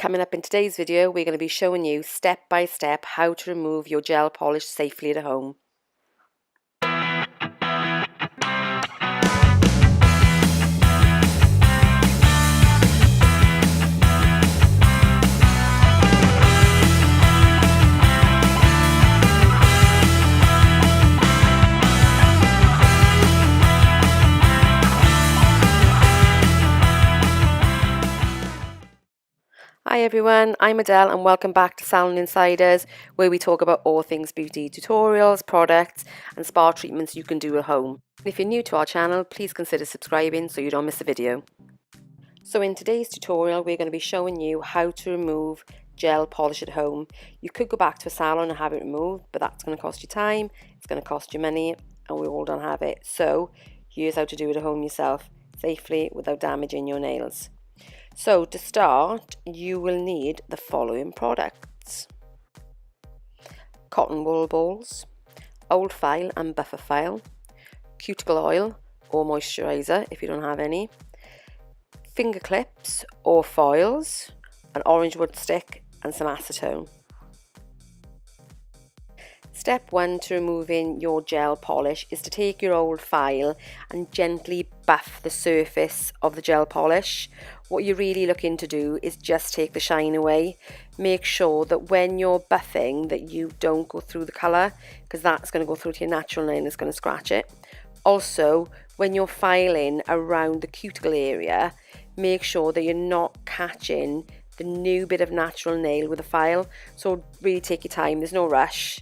Coming up in today's video, we're going to be showing you step by step how to remove your gel polish safely at home. Hi everyone, I'm Adele and welcome back to Salon Insiders, where we talk about all things beauty tutorials, products and spa treatments you can do at home. If you're new to our channel, please consider subscribing so you don't miss a video. So in today's tutorial, we're going to be showing you how to remove gel polish at home. You could go back to a salon and have it removed, but that's going to cost you time, it's going to cost you money, and we all don't have it. So here's how to do it at home yourself, safely without damaging your nails. So to start, you will need the following products: cotton wool balls, old file and buffer file, cuticle oil or moisturizer if you don't have any, finger clips or foils, an orange wood stick and some acetone. Step 1 to removing your gel polish is to take your old file and gently buff the surface of the gel polish. What you're really looking to do is just take the shine away. Make sure that when you're buffing that you don't go through the colour, because that's going to go through to your natural nail and it's going to scratch it. Also, when you're filing around the cuticle area, make sure that you're not catching the new bit of natural nail with a file. So really take your time, there's no rush.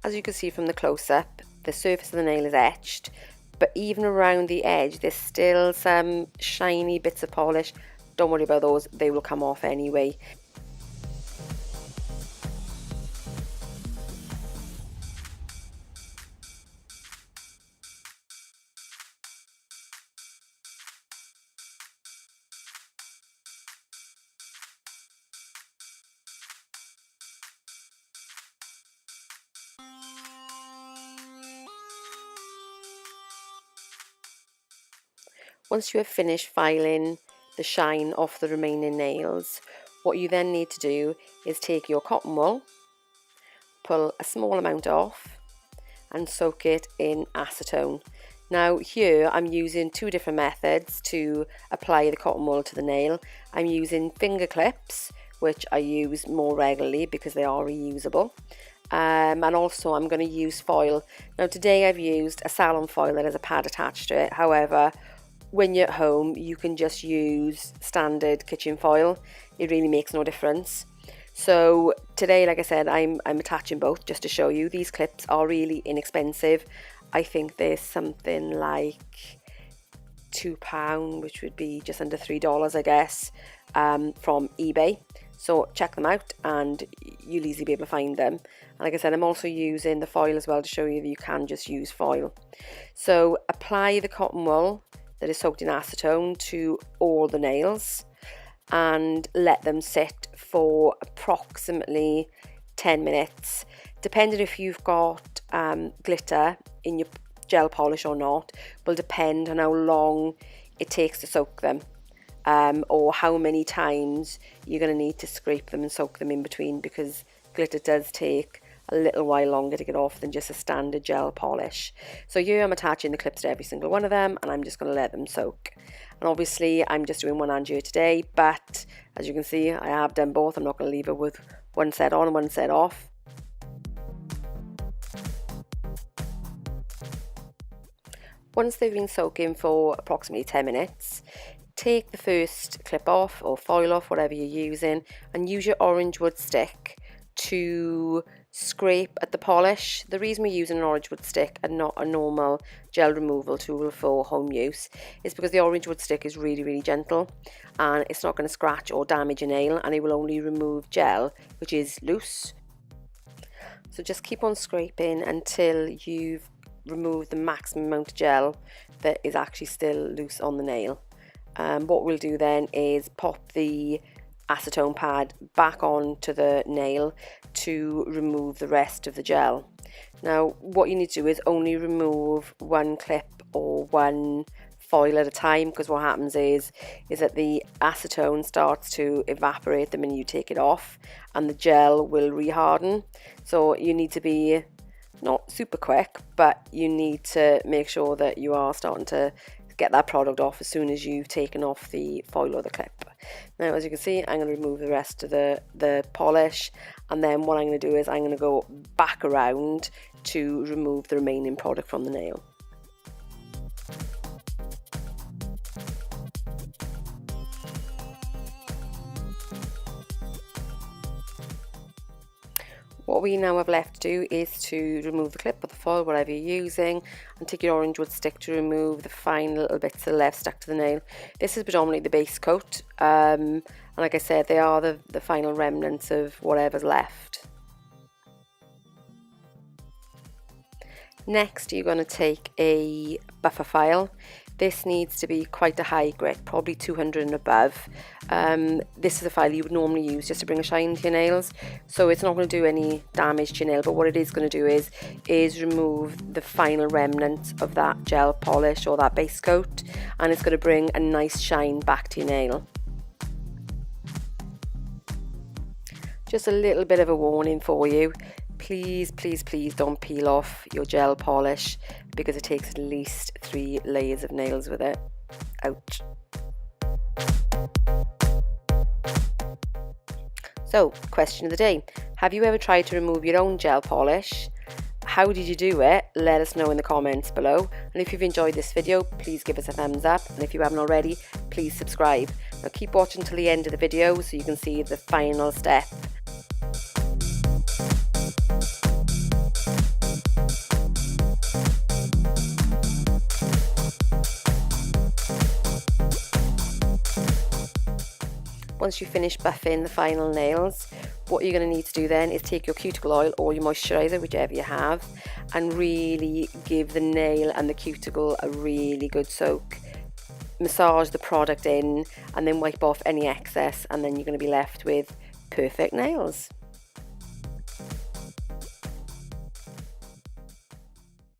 As you can see from the close-up, the surface of the nail is etched, but even around the edge there's still some shiny bits of polish. Don't worry about those, they will come off anyway. Once you have finished filing the shine off the remaining nails, what you then need to do is take your cotton wool, pull a small amount off and soak it in acetone. Now here I'm using two different methods to apply the cotton wool to the nail. I'm using finger clips, which I use more regularly because they are reusable. And also I'm going to use foil. Now today I've used a salon foil that has a pad attached to it. However, when you're at home, you can just use standard kitchen foil. It really makes no difference. So today, like I said, I'm attaching both just to show you. These clips are really inexpensive. I think there's something like £2, which would be just under $3, I guess, from eBay. So check them out and you'll easily be able to find them. And like I said, I'm also using the foil as well to show you that you can just use foil. So apply the cotton wool that is soaked in acetone to all the nails and let them sit for approximately 10 minutes. Depending if you've got glitter in your gel polish or not will depend on how long it takes to soak them, or how many times you're going to need to scrape them and soak them in between, because glitter does take a little while longer to get off than just a standard gel polish. So here I'm attaching the clips to every single one of them and I'm just going to let them soak. And obviously I'm just doing one hand here today, but as you can see I have done both. I'm not going to leave it with one set on and one set off. Once they've been soaking for approximately 10 minutes, take the first clip off or foil off, whatever you're using, and use your orange wood stick to scrape at the polish. The reason we're using an orange wood stick and not a normal gel removal tool for home use is because the orange wood stick is really gentle and it's not going to scratch or damage a nail, and it will only remove gel which is loose. So just keep on scraping until you've removed the maximum amount of gel that is actually still loose on the nail. What we'll do then is pop the acetone pad back onto the nail to remove the rest of the gel. Now what you need to do is only remove one clip or one foil at a time, because what happens is that the acetone starts to evaporate the minute you take it off and the gel will reharden. So you need to be not super quick, but you need to make sure that you are starting to get that product off as soon as you've taken off the foil or the clip. Now as you can see, I'm going to remove the rest of the polish, and then what I'm going to do is I'm going to go back around to remove the remaining product from the nail. What we now have left to do is to remove the clip or the foil, whatever you're using, and take your orange wood stick to remove the fine little bits that are left stuck to the nail. This is predominantly the base coat, and like I said, they are the final remnants of whatever's left. Next, you're going to take a buffer file. This needs to be quite a high grit, probably 200 and above. This is a file you would normally use just to bring a shine to your nails, so it's not going to do any damage to your nail, but what it is going to do is remove the final remnants of that gel polish or that base coat, and it's going to bring a nice shine back to your nail. Just a little bit of a warning for you. Please, please, please don't peel off your gel polish, because it takes at least 3 layers of nails with it. Ouch. So, question of the day. Have you ever tried to remove your own gel polish? How did you do it? Let us know in the comments below. And if you've enjoyed this video, please give us a thumbs up. And if you haven't already, please subscribe. Now keep watching till the end of the video so you can see the final step. Once you finish buffing the final nails, what you're going to need to do then is take your cuticle oil or your moisturiser, whichever you have, and really give the nail and the cuticle a really good soak. Massage the product in and then wipe off any excess, and then you're going to be left with perfect nails.